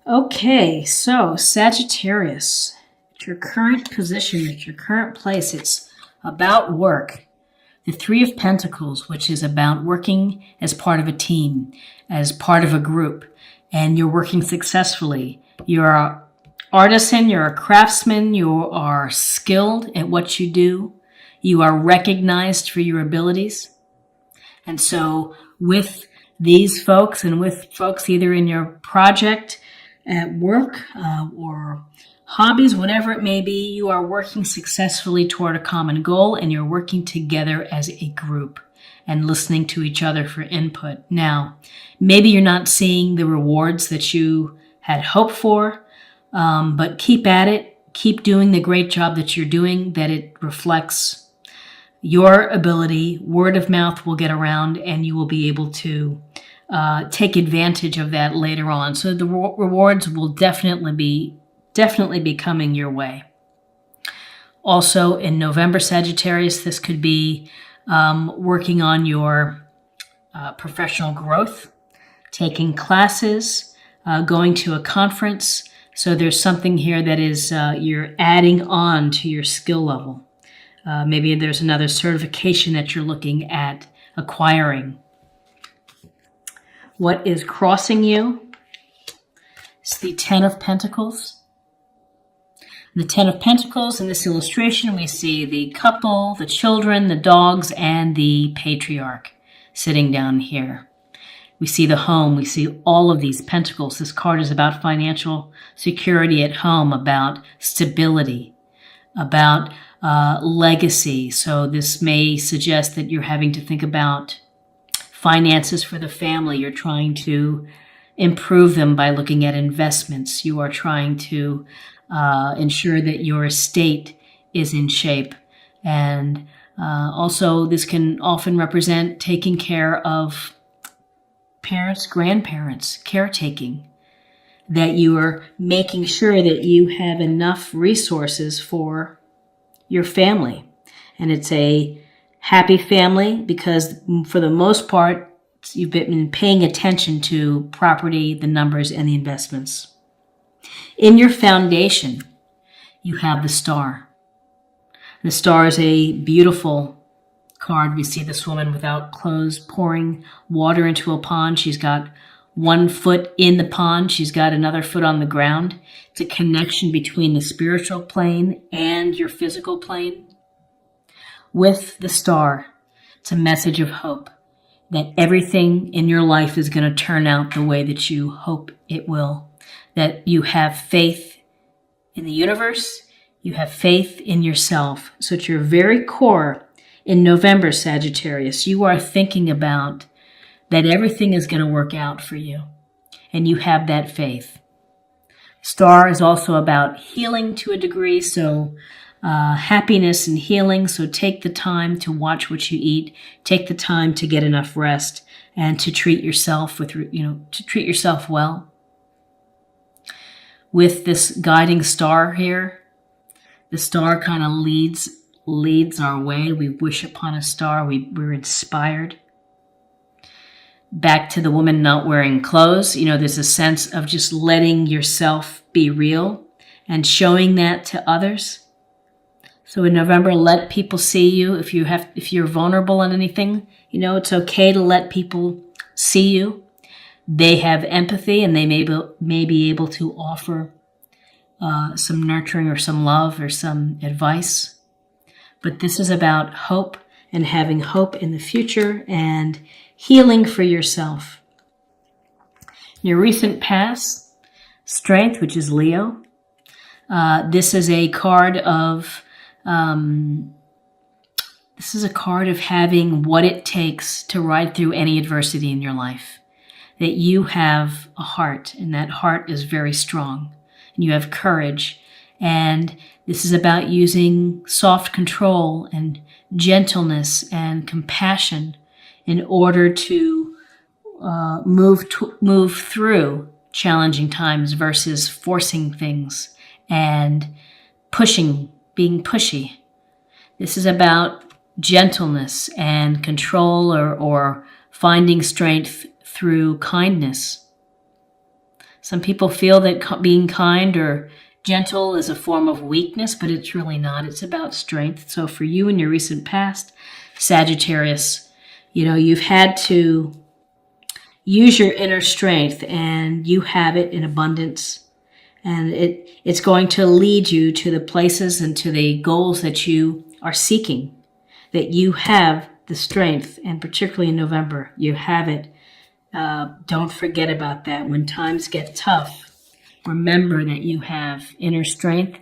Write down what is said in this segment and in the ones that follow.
Okay, so Sagittarius, at your current position, at your current place, it's about work. The Three of Pentacles, which is about working as part of a team, as part of a group, and you're working successfully. You're an artisan, you're a craftsman, you are skilled at what you do. You are recognized for your abilities. And so with these folks and with folks either in your project, at work, or hobbies, whatever it may be, you are working successfully toward a common goal and you're working together as a group and listening to each other for input. Now, maybe you're not seeing the rewards that you had hoped for, but keep at it. Keep doing the great job that you're doing, that it reflects your ability. Word of mouth will get around and you will be able to take advantage of that later on. So the rewards will definitely be coming your way. Also in November, Sagittarius, this could be working on your professional growth, taking classes, going to a conference. So there's something here that is you're adding on to your skill level. Maybe there's another certification that you're looking at acquiring. What is crossing you? It's the Ten of Pentacles. The Ten of Pentacles, in this illustration, we see the couple, the children, the dogs, and the patriarch sitting down here. We see the home. We see all of these pentacles. This card is about financial security at home, about stability, about legacy. So this may suggest that you're having to think about finances for the family. You're trying to improve them by looking at investments. You are trying to ensure that your estate is in shape. And also this can often represent taking care of parents, grandparents, caretaking, that you are making sure that you have enough resources for your family. And it's a happy family because for the most part, you've been paying attention to property, the numbers, and the investments. In your foundation, you have the Star. The Star is a beautiful card. We see this woman without clothes pouring water into a pond. She's got one foot in the pond. She's got another foot on the ground. It's a connection between the spiritual plane and your physical plane. With the Star, it's a message of hope that everything in your life is going to turn out the way that you hope it will. That you have faith in the universe, you have faith in yourself. So at your very core, in November, Sagittarius, you are thinking about that everything is going to work out for you. And you have that faith. Star is also about healing to a degree, so happiness and healing. So take the time to watch what you eat. Take the time to get enough rest and to treat yourself to treat yourself well. With this guiding star here, the star kind of leads our way. We wish upon a star. We're inspired. Back to the woman not wearing clothes. There's a sense of just letting yourself be real and showing that to others. So in November, let people see you. If you're vulnerable in anything, it's okay to let people see you. They have empathy and they may be able to offer some nurturing or some love or some advice. But this is about hope and having hope in the future and healing for yourself. Your recent past, Strength, which is Leo. This is a card of having what it takes to ride through any adversity in your life. That you have a heart, and that heart is very strong. And you have courage. And this is about using soft control and gentleness and compassion in order to move through challenging times versus forcing things and being pushy. This is about gentleness and control or finding strength through kindness. Some people feel that being kind or gentle is a form of weakness, but it's really not. It's about strength. So for you in your recent past, Sagittarius, you've had to use your inner strength, and you have it in abundance. And it's going to lead you to the places and to the goals that you are seeking, that you have the strength, and particularly in November, you have it. Don't forget about that. When times get tough, remember that you have inner strength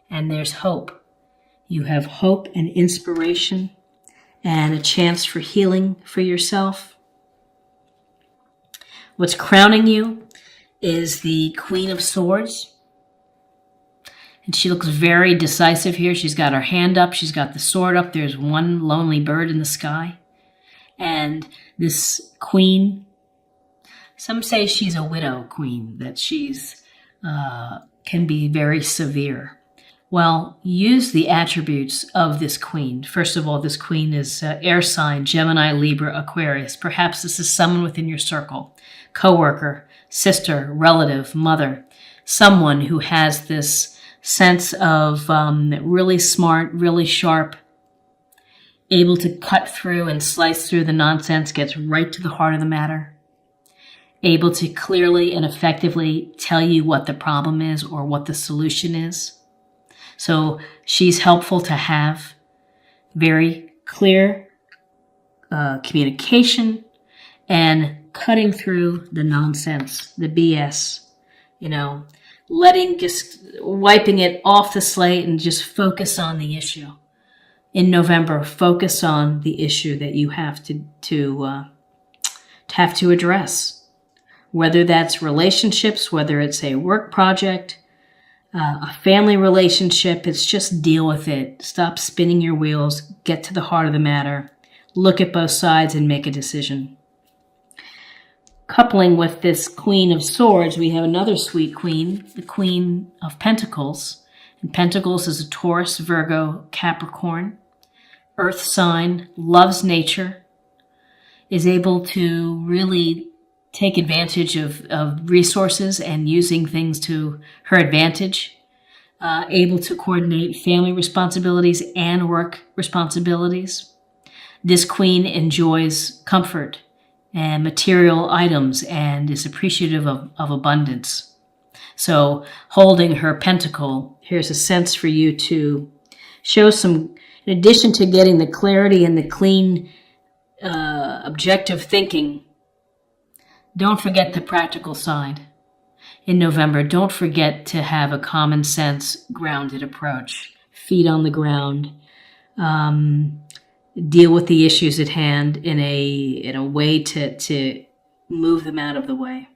and there's hope. You have hope and inspiration and a chance for healing for yourself. What's crowning you is the Queen of Swords. And she looks very decisive here. She's got her hand up. She's got the sword up. There's one lonely bird in the sky. And this queen, some say she's a widow queen, that she's can be very severe. Well, use the attributes of this queen. First of all, this queen is air sign, Gemini, Libra, Aquarius. Perhaps this is someone within your circle, coworker, sister, relative, mother, someone who has this sense of really smart, really sharp, able to cut through and slice through the nonsense, gets right to the heart of the matter, able to clearly and effectively tell you what the problem is or what the solution is. So she's helpful to have very clear communication and cutting through the nonsense, the BS, wiping it off the slate and just focus on the issue. In November, focus on the issue that you have to address. Whether that's relationships, whether it's a work project, a family relationship, it's just deal with it. Stop spinning your wheels, get to the heart of the matter, look at both sides and make a decision. Coupling with this Queen of Swords, we have another sweet queen, the Queen of Pentacles. And Pentacles is a Taurus, Virgo, Capricorn, earth sign, loves nature, is able to really take advantage of resources and using things to her advantage, able to coordinate family responsibilities and work responsibilities. This queen enjoys comfort and material items and is appreciative of abundance. So holding her pentacle, here's a sense for you to show some, in addition to getting the clarity and the clean, objective thinking, don't forget the practical side. In November, don't forget to have a common sense, grounded approach. Feet on the ground. Deal with the issues at hand in a way to move them out of the way.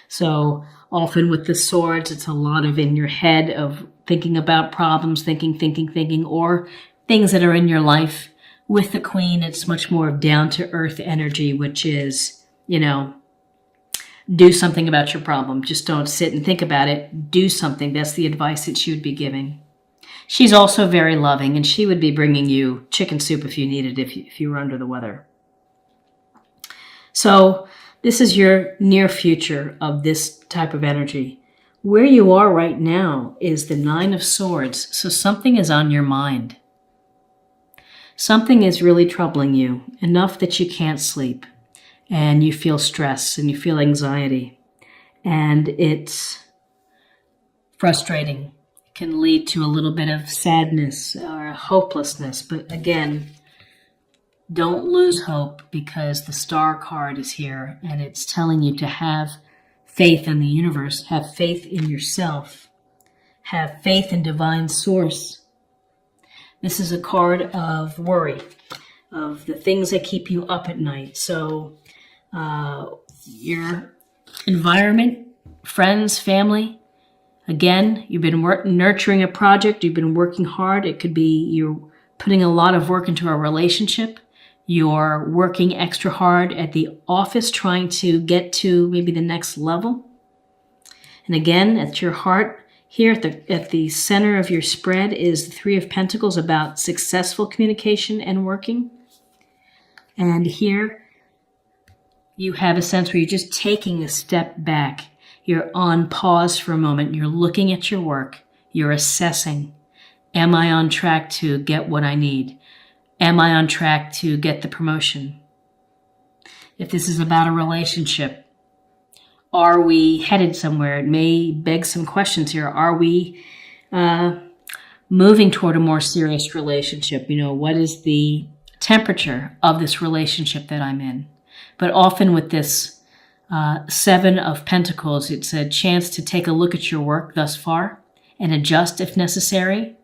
So often with the swords, it's a lot of in your head of thinking about problems, thinking, or things that are in your life. With the queen, it's much more of down-to-earth energy, which is, do something about your problem. Just don't sit and think about it. Do something. That's the advice that she would be giving. She's also very loving, and she would be bringing you chicken soup if you needed, if you were under the weather. So this is your near future of this type of energy. Where you are right now is the Nine of Swords, so something is on your mind. Something is really troubling you, enough that you can't sleep, and you feel stress, and you feel anxiety, and it's frustrating. It can lead to a little bit of sadness or hopelessness, but again, don't lose hope, because the Star card is here, and it's telling you to have faith in the universe, have faith in yourself, have faith in divine source. This is a card of worry, of the things that keep you up at night. So your environment, friends, family, again, you've been nurturing a project, you've been working hard. It could be you're putting a lot of work into a relationship. You're working extra hard at the office, trying to get to maybe the next level. And again, at your heart, here at the center of your spread is the Three of Pentacles, about successful communication and working. And here you have a sense where you're just taking a step back. You're on pause for a moment. You're looking at your work. You're assessing. Am I on track to get what I need? Am I on track to get the promotion? If this is about a relationship, are we headed somewhere? It may beg some questions here. Are we moving toward a more serious relationship? What is the temperature of this relationship that I'm in? But often with this Seven of Pentacles, it's a chance to take a look at your work thus far and adjust if necessary.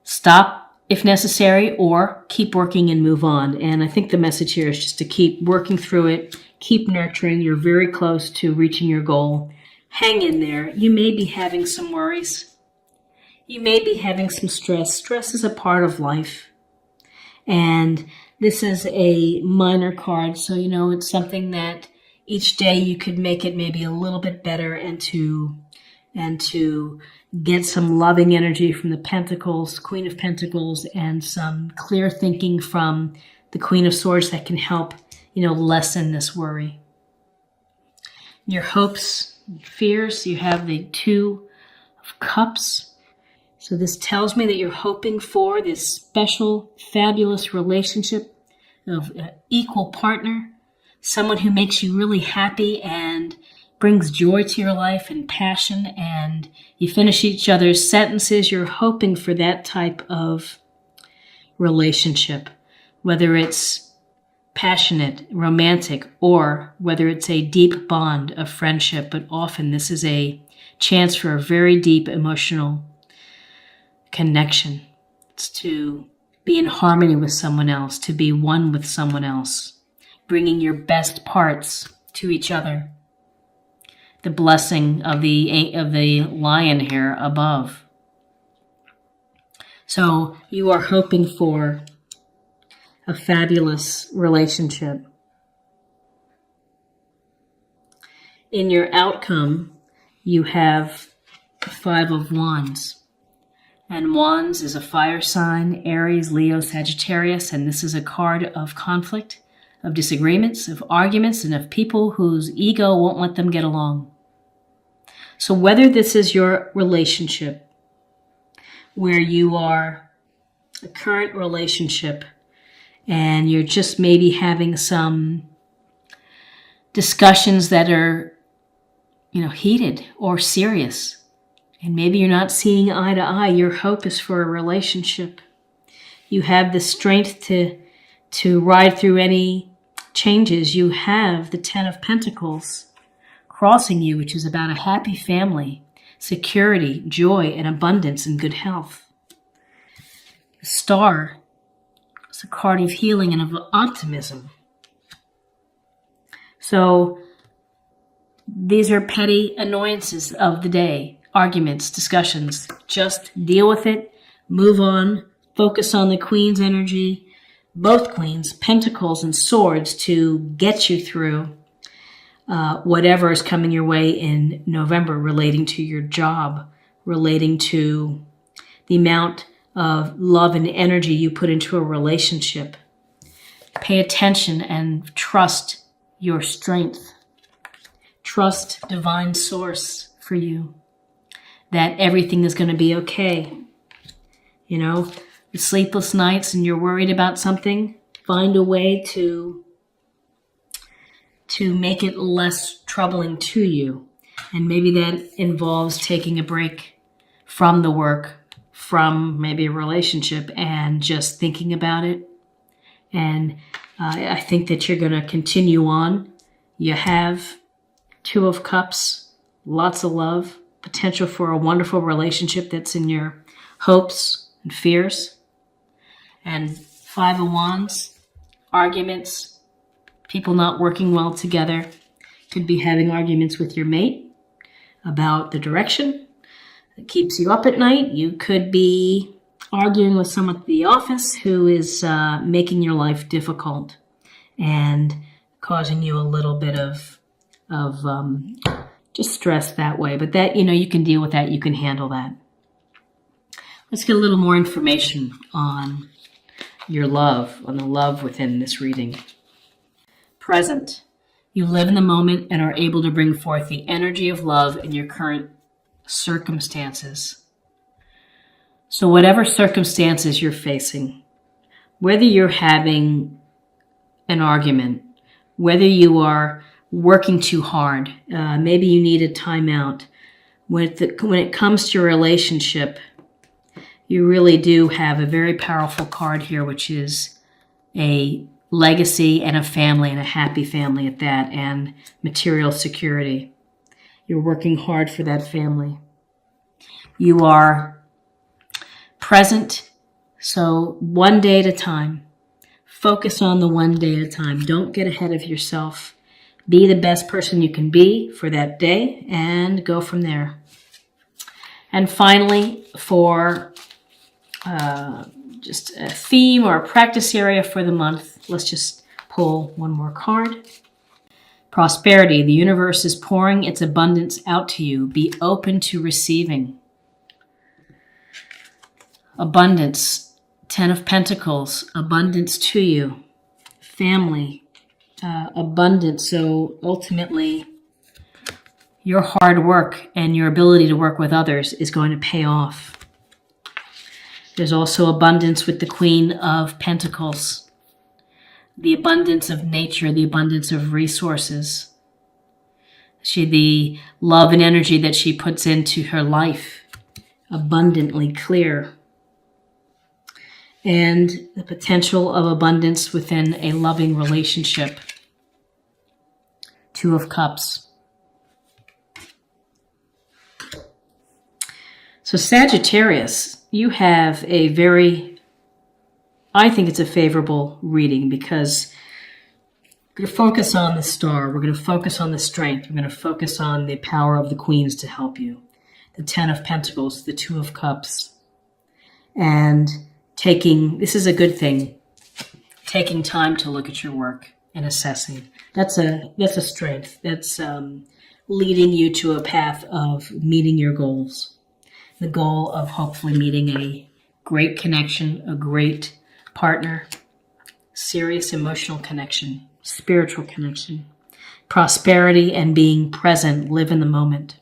Stop if necessary, or keep working and move on. And I think the message here is just to keep working through it, keep nurturing. You're very close to reaching your goal. Hang in there. You may be having some worries. You may be having some stress. Stress is a part of life. And this is a minor card, so it's something that each day you could make it maybe a little bit better, and to get some loving energy from the Pentacles, Queen of Pentacles, and some clear thinking from the Queen of Swords that can help, lessen this worry. Your hopes, fears, you have the Two of Cups. So this tells me that you're hoping for this special, fabulous relationship of an equal partner, someone who makes you really happy and brings joy to your life and passion, and you finish each other's sentences. You're hoping for that type of relationship, whether it's passionate, romantic, or whether it's a deep bond of friendship. But often this is a chance for a very deep emotional connection. It's to be in harmony with someone else, to be one with someone else, bringing your best parts to each other. The blessing of the lion here above. So you are hoping for a fabulous relationship. In your outcome, you have the Five of Wands. And Wands is a fire sign, Aries, Leo, Sagittarius, and this is a card of conflict, of disagreements, of arguments, and of people whose ego won't let them get along. So whether this is your relationship, where you are a current relationship and you're just maybe having some discussions that are, heated or serious, and maybe you're not seeing eye to eye, your hope is for a relationship. You have the strength to ride through any changes. You have the Ten of Pentacles crossing you, which is about a happy family, security, joy, and abundance and good health. The Star is a card of healing and of optimism. So these are petty annoyances of the day, arguments, discussions. Just deal with it, move on, focus on the Queen's energy, both Queens, Pentacles and Swords, to get you through whatever is coming your way in November, relating to your job, relating to the amount of love and energy you put into a relationship. Pay attention and trust your strength. Trust divine source for you, that everything is going to be okay. The sleepless nights and you're worried about something, find a way to make it less troubling to you. And maybe that involves taking a break from the work, from maybe a relationship, and just thinking about it. And I think that you're going to continue on. You have Two of Cups, lots of love, potential for a wonderful relationship that's in your hopes and fears. And Five of Wands, arguments, people not working well together. Could be having arguments with your mate about the direction that keeps you up at night. You could be arguing with someone at the office who is making your life difficult and causing you a little bit of just stress that way. But that, you can deal with that. You can handle that. Let's get a little more information on your love, on the love within this reading. Present. You live in the moment and are able to bring forth the energy of love in your current circumstances. So whatever circumstances you're facing, whether you're having an argument, whether you are working too hard, maybe you need a timeout. When it comes to your relationship, you really do have a very powerful card here, which is a legacy and a family, and a happy family at that, and material security. You're working hard for that family. You are present, so one day at a time. Focus on the one day at a time. Don't get ahead of yourself. Be the best person you can be for that day and go from there. And finally, for just a theme or a practice area for the month, let's just pull one more card. Prosperity. The universe is pouring its abundance out to you. Be open to receiving. Abundance. 10 of Pentacles. Abundance to you. Family. Abundance. So ultimately, your hard work and your ability to work with others is going to pay off. There's also abundance with the Queen of Pentacles. The abundance of nature, the abundance of resources. The love and energy that she puts into her life, abundantly clear. And the potential of abundance within a loving relationship. 2 of Cups. So Sagittarius, you have a I think it's a favorable reading, because we're going to focus on the star. We're going to focus on the strength. We're going to focus on the power of the queens to help you. The 10 of Pentacles, the 2 of Cups. And this is a good thing, taking time to look at your work and assessing. That's a strength. That's leading you to a path of meeting your goals. The goal of hopefully meeting a great connection, a great partner, serious emotional connection, spiritual connection, prosperity, and being present, live in the moment.